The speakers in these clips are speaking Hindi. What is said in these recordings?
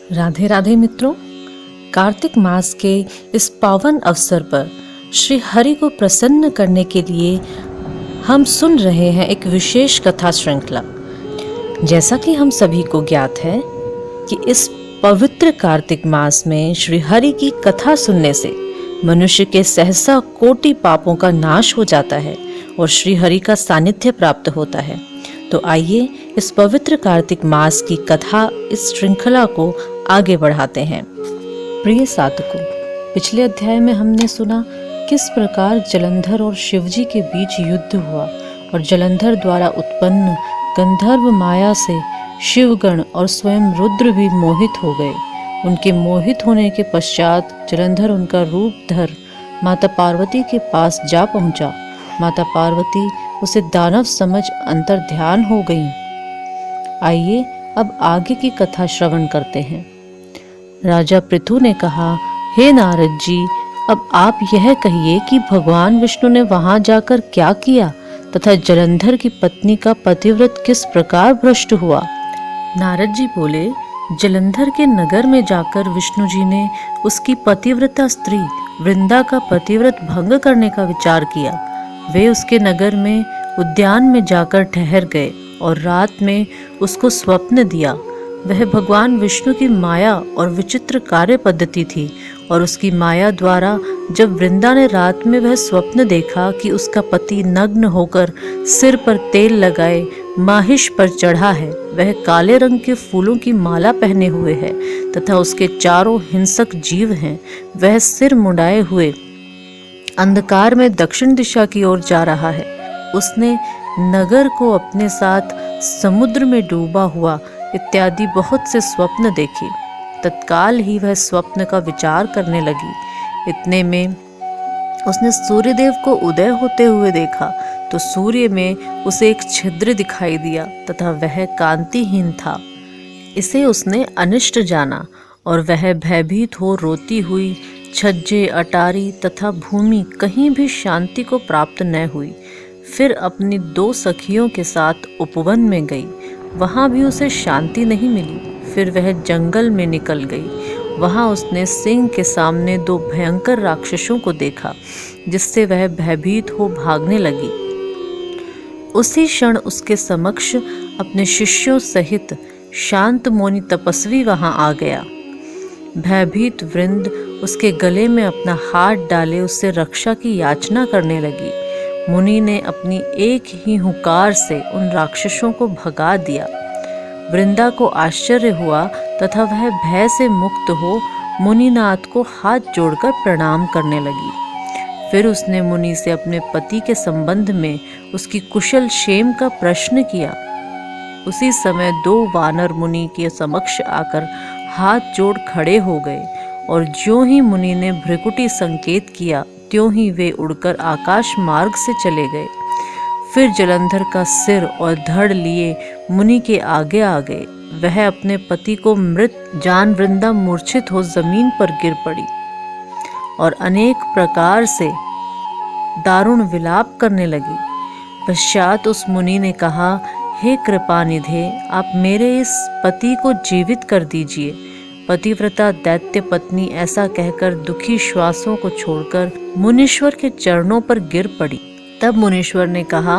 राधे राधे मित्रों, कार्तिक मास के इस पावन अवसर पर श्री हरि को प्रसन्न करने के लिए हम सुन रहे हैं एक विशेष कथा श्रृंखला। जैसा कि हम सभी को ज्ञात है कि इस पवित्र कार्तिक मास में श्री हरि की कथा सुनने से मनुष्य के सहसा कोटि पापों का नाश हो जाता है और श्री हरि का सानिध्य प्राप्त होता है। तो आइए इस पवित्र कार्तिक मास की कथा, इस श्रृंखला को आगे बढ़ाते हैं। प्रिय साधकों, पिछले अध्याय में हमने सुना किस प्रकार जलंधर और शिवजी के बीच युद्ध हुआ और जलंधर द्वारा उत्पन्न गंधर्व माया से शिवगण और स्वयं रुद्र भी मोहित हो गए। उनके मोहित होने के पश्चात जलंधर उनका रूप धर माता पार्वती के पास जा पहुंचा। माता पार्वती उसे दानव समझ अंतर ध्यान हो गईं। आइए अब आगे की कथा श्रवण करते हैं। राजा पृथु ने कहा, हे नारद जी, अब आप यह कहिए कि भगवान विष्णु ने वहां जाकर क्या किया तथा जलंधर की पत्नी का पतिव्रत किस प्रकार भ्रष्ट हुआ। नारद जी बोले, जलंधर के नगर में जाकर विष्णु जी ने उसकी पतिव्रता स्त्री वृंदा का पतिव्रत भंग करने का विचार किया। वे उसके नगर में उद्यान में जाकर ठहर गए और रात में उसको स्वप्न दिया। वह भगवान विष्णु की माया और विचित्र कार्य पद्धति थी और उसकी माया द्वारा जब वृंदा ने रात में वह स्वप्न देखा कि उसका पति नग्न होकर सिर पर तेल लगाए माहिष पर चढ़ा है, वह काले रंग के फूलों की माला पहने हुए है तथा उसके चारों हिंसक जीव हैं, वह सिर मुंडाए हुए अंधकार में दक्षिण दिशा की ओर जा रहा है। उसने नगर को अपने साथ समुद्र में डूबा हुआ इत्यादि बहुत से स्वप्न देखे। तत्काल ही वह स्वप्न का विचार करने लगी। इतने में उसने सूर्यदेव को उदय होते हुए देखा तो सूर्य में उसे एक छिद्र दिखाई दिया तथा वह कांतिहीन था। इसे उसने अनिष्ट जाना और वह भयभीत हो रोती हुई छज्जे, अटारी तथा भूमि कहीं भी शांति को प्राप्त न हुई। फिर अपनी 2 सखियों के साथ उपवन में गई, वहां भी उसे शांति नहीं मिली। फिर वह जंगल में निकल गई। वहां उसने सिंह के सामने 2 भयंकर राक्षसों को देखा, जिससे वह भयभीत हो भागने लगी। उसी क्षण उसके समक्ष अपने शिष्यों सहित शांत मौनी तपस्वी वहां आ गया। भयभीत वृंद उसके गले में अपना हाथ डाले उससे रक्षा की याचना करने लगी। मुनि ने अपनी एक ही हुंकार से उन राक्षसों को भगा दिया। वृंदा को आश्चर्य हुआ तथा वह भय से मुक्त हो मुनिनाथ को हाथ जोड़कर प्रणाम करने लगी। फिर उसने मुनि से अपने पति के संबंध में उसकी कुशल क्षेम का प्रश्न किया। उसी समय 2 वानर मुनि के समक्ष आकर हाथ जोड़ खड़े हो गए और ज्यों ही मुनि ने भ्रिकुटी संकेत किया त्यों ही वे उड़कर आकाश मार्ग से चले गए। फिर जलंधर का सिर और धड़ लिए मुनि के आगे आ गए। वह अपने पति को मृत जान वृंदा मूर्छित हो जमीन पर गिर पड़ी और अनेक प्रकार से दारुण विलाप करने लगी। पश्चात उस मुनि ने कहा, हे कृपानिधे, आप मेरे इस पति को जीवित कर दीजिए। पतिव्रता दैत्य पत्नी ऐसा कहकर दुखी श्वासों को छोड़कर मुनीश्वर के चरणों पर गिर पड़ी। तब मुनीश्वर ने कहा,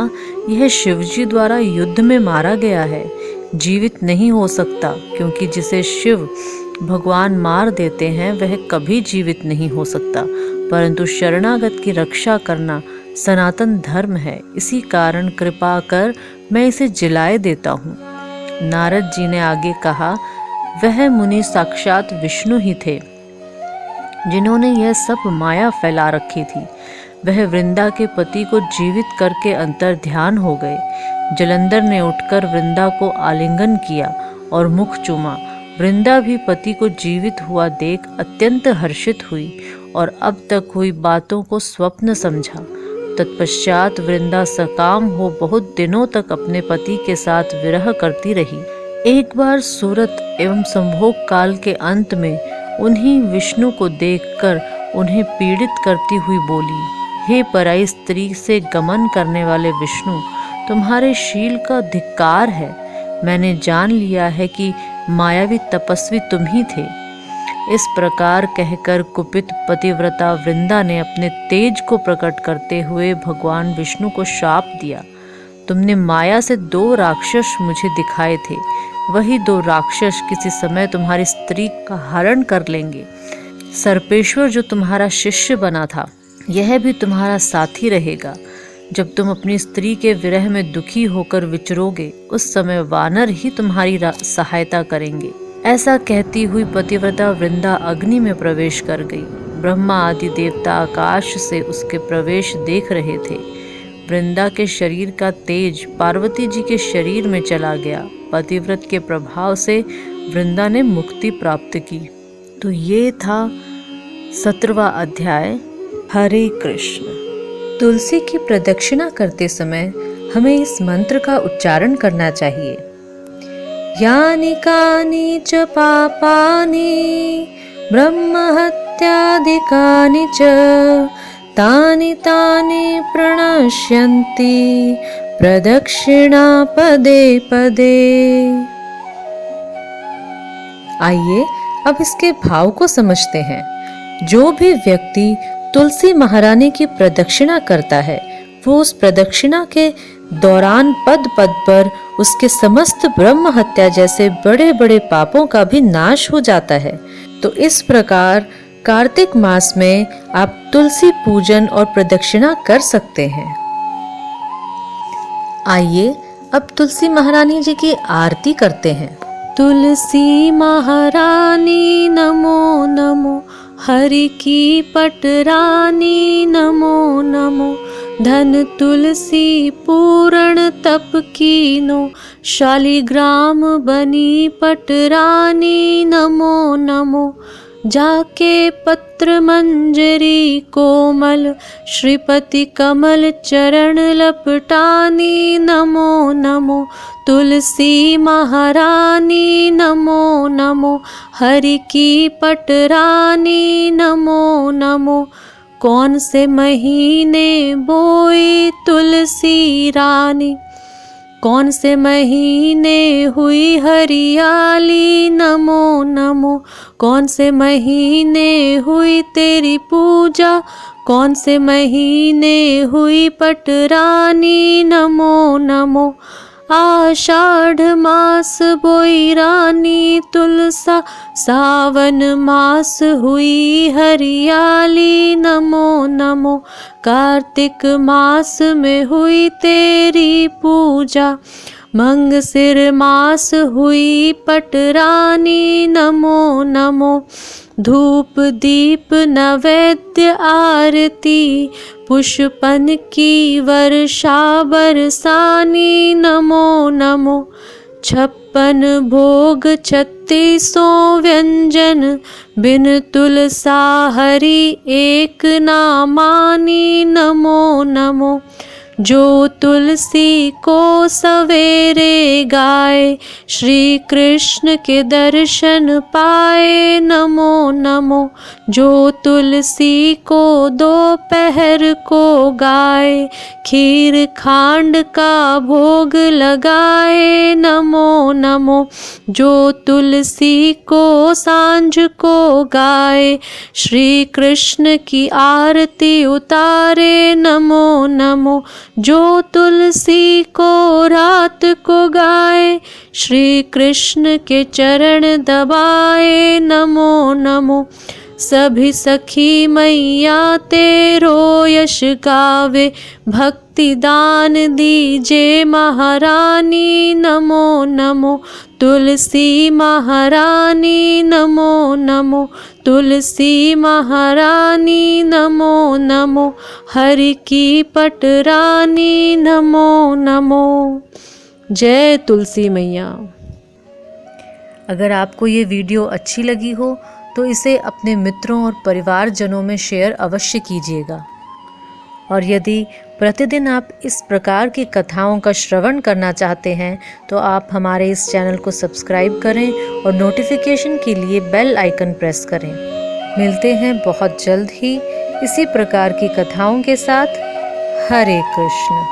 यह शिवजी द्वारा युद्ध में मारा गया है, जीवित नहीं हो सकता, क्योंकि जिसे शिव भगवान मार देते हैं वह कभी जीवित नहीं हो सकता। परंतु शरणागत की रक्षा करना सनातन धर्म है, इसी कारण कृपा कर मैं इसे जिलाए देता हूँ। नारद जी ने आगे कहा, वह मुनि साक्षात विष्णु ही थे, जिन्होंने यह सब माया फैला रखी थी। वह वृंदा के पति को जीवित करके अंतर ध्यान हो गए। जलंधर ने उठकर वृंदा को आलिंगन किया और मुख चूमा। वृंदा भी पति को जीवित हुआ देख अत्यंत हर्षित हुई और अब तक हुई बातों को स्वप्न समझा। तत्पश्चात वृंदा सकाम हो बहुत दिनों तक अपने पति के साथ विरह करती रही। एक बार सूरत एवं संभोग काल के अंत में उन्हीं विष्णु को देखकर उन्हें पीड़ित करती हुई बोली, हे पराई स्त्री से गमन करने वाले विष्णु, तुम्हारे शील का धिक्कार है। मैंने जान लिया है कि मायावी तपस्वी तुम ही थे। इस प्रकार कहकर कुपित पतिव्रता वृंदा ने अपने तेज को प्रकट करते हुए भगवान विष्णु को शाप दिया। तुमने माया से 2 राक्षस मुझे दिखाए थे, वही 2 राक्षस किसी समय तुम्हारी स्त्री का हरण कर लेंगे। सर्पेश्वर जो तुम्हारा शिष्य बना था, यह भी तुम्हारा साथी रहेगा। जब तुम अपनी स्त्री के विरह में दुखी होकर विचरोगे, उस समय वानर ही तुम्हारी सहायता करेंगे। ऐसा कहती हुई पतिव्रता वृंदा अग्नि में प्रवेश कर गई। ब्रह्मा आदि देवता आकाश से उसके प्रवेश देख रहे थे। वृंदा के शरीर का तेज पार्वती जी के शरीर में चला गया। पतिव्रत के प्रभाव से वृंदा ने मुक्ति प्राप्त की। तो ये था 17वां अध्याय। हरे कृष्ण। तुलसी की प्रदक्षिणा करते समय हमें इस मंत्र का उच्चारण करना चाहिए। यानि कानि च पापानि ब्रह्महत्यादिकानि च तानि तानि प्रणश्यन्ति प्रदक्षिणा पदे पदे। आइए अब इसके भाव को समझते हैं। जो भी व्यक्ति तुलसी महारानी की प्रदक्षिणा करता है, वो उस प्रदक्षिणा के दौरान पद पद पर उसके समस्त ब्रह्म हत्या जैसे बड़े बड़े पापों का भी नाश हो जाता है। तो इस प्रकार कार्तिक मास में आप तुलसी पूजन और प्रदक्षिणा कर सकते हैं। आइए अब तुलसी महारानी जी की आरती करते हैं। तुलसी महारानी नमो नमो, हरि की पटरानी नमो नमो, धन तुलसी पूर्ण तप कीनो, शालिग्राम बनी पटरानी नमो नमो, जाके पत्र मंजरी कोमल, श्रीपति कमल चरण लपटानी नमो नमो, तुलसी महारानी नमो नमो, हरि की पटरानी नमो नमो। कौन से महीने बोई तुलसी रानी, कौन से महीने हुई हरियाली नमो नमो, कौन से महीने हुई तेरी पूजा, कौन से महीने हुई पटरानी नमो नमो। आषाढ़ मास बोई रानी तुलसा, सावन मास हुई हरियाली नमो नमो, कार्तिक मास में हुई तेरी पूजा, मंगसिर मास हुई पटरानी नमो नमो। धूप दीप नैवेद्य आरती, पुष्पन की वर्षा बरसानी नमो नमो, 56 भोग 36 व्यंजन, बिन तुलसा हरि एक ना मानी नमो नमो। जो तुलसी को सवेरे गाए, श्री कृष्ण के दर्शन पाए नमो नमो। जो तुलसी को दोपहर को गाए, खीर खांड का भोग लगाए नमो नमो। जो तुलसी को सांझ को गाए, श्री कृष्ण की आरती उतारे नमो नमो। जो तुलसी को रात को गाए, श्री कृष्ण के चरण दबाए नमो नमो। सभी सखी मैया तेरो यश गावे, भक्ति दान दीजे महारानी नमो नमो। तुलसी महारानी नमो नमो, तुलसी महारानी नमो नमो, हरि की पटरानी नमो नमो। जय तुलसी मैया। अगर आपको ये वीडियो अच्छी लगी हो तो इसे अपने मित्रों और परिवारजनों में शेयर अवश्य कीजिएगा। और यदि प्रतिदिन आप इस प्रकार की कथाओं का श्रवण करना चाहते हैं तो आप हमारे इस चैनल को सब्सक्राइब करें और नोटिफिकेशन के लिए बेल आइकन प्रेस करें। मिलते हैं बहुत जल्द ही इसी प्रकार की कथाओं के साथ। हरे कृष्ण।